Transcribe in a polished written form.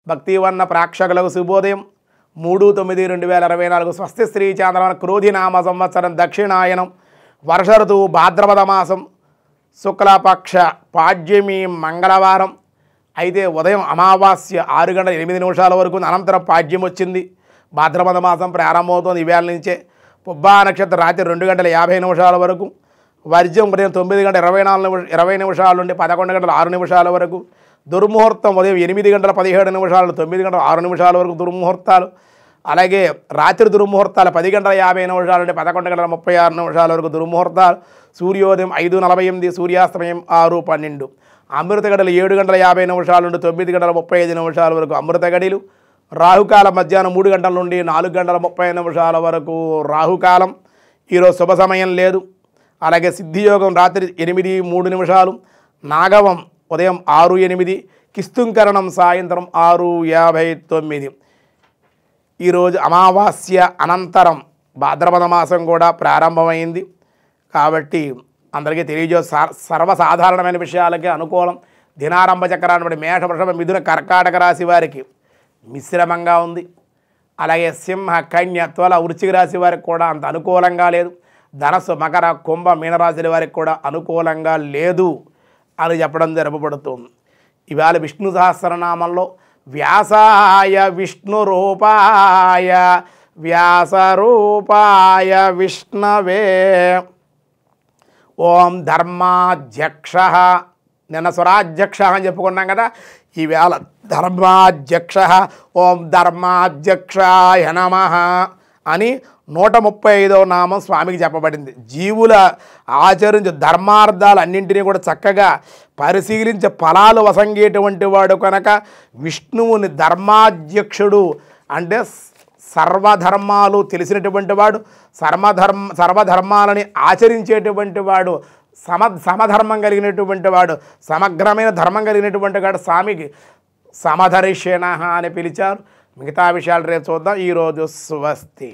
భక్తివన్న ప్రేక్షకులకు శుభోదయం 3/9/2024 స్వస్తి శ్రీ చాంద్రమాన క్రోధినామ సంవత్సరం దక్షిణాయనం వర్ష ఋతువు భాద్రపద మాసం శుక్లపక్ష పాడ్యమి మంగళవారం. అయితే ఉదయం అమావాస్య 6:08 వరకు అనంతరం పాడ్యం వచ్చింది. భాద్రపద మాసం ప్రారంభమవుతోంది ఈవేళ నుంచే. పుబ్బా నక్షత్రం రాత్రి 2:50 వరకు, వర్జ్యం ఉదయం 9:20 నుండి 11:06 వరకు, దుర్ముహూర్తం ఉదయం 8:17 నుండి 9:06 వరకు దుర్ముహూర్తాలు. అలాగే రాత్రి దుర్ముహూర్తాలు 10:50 నుండి 11:36 వరకు దుర్ముహూర్తాలు. సూర్యోదయం 5:48, సూర్యాస్తమయం 6:12. అమృత గడియలు 7:50 నుండి 9:35 వరకు అమృత గడియలు. రాహుకాలం మధ్యాహ్నం 3 గంటల నుండి 4:30 వరకు రాహుకాలం. ఈరోజు శుభ సమయం లేదు. అలాగే సిద్ధియోగం రాత్రి 8:03, నాగవం ఉదయం 6:08, కిస్తుంకరణం సాయంత్రం 6:59. ఈరోజు అమావాస్య అనంతరం భాద్రపద మాసం కూడా ప్రారంభమైంది. కాబట్టి అందరికీ సర్వసాధారణమైన విషయాలకే అనుకూలం. దినారంభ చక్రాన్ని బట్టి మేష, వృషభ, మిథున, కర్కాటక రాశి వారికి మిశ్రమంగా ఉంది. అలాగే సింహ, కన్య, తుల, వృశ్చిక రాశి వారికి కూడా అంత అనుకూలంగా లేదు. ధనస్సు, మకర, కుంభ, మీనరాశుల వారికి కూడా అనుకూలంగా లేదు అని చెప్పడం జరపబడుతుంది. ఇవాళ విష్ణు సహస్రనామంలో వ్యాసాయ విష్ణు రూపాయ వ్యాసరూపాయ విష్ణవే ఓం ధర్మాధ్యక్ష, నిన్న స్వరాధ్యక్ష అని చెప్పుకున్నాం కదా. ఈవేళ ధర్మాధ్యక్ష, ఓం ధర్మాధ్యక్షాయ నమః అని 135వ నామం స్వామికి చెప్పబడింది. జీవుల ఆచరించే ధర్మార్థాలన్నింటినీ కూడా చక్కగా పరిశీలించే ఫలాలు వసంగేటువంటి వాడు కనుక విష్ణువుని ధర్మాధ్యక్షుడు అంటే సర్వధర్మాలు తెలిసినటువంటి వాడు, సర్వధర్మాలని ఆచరించేటువంటి వాడు, సమధర్మం కలిగినటువంటి వాడు, సమగ్రమైన ధర్మం కలిగినటువంటి వాడు స్వామికి సమధరిషణ అని పిలిచారు. మిగతా విషయాలు రేపు చూద్దాం. ఈరోజు స్వస్తి.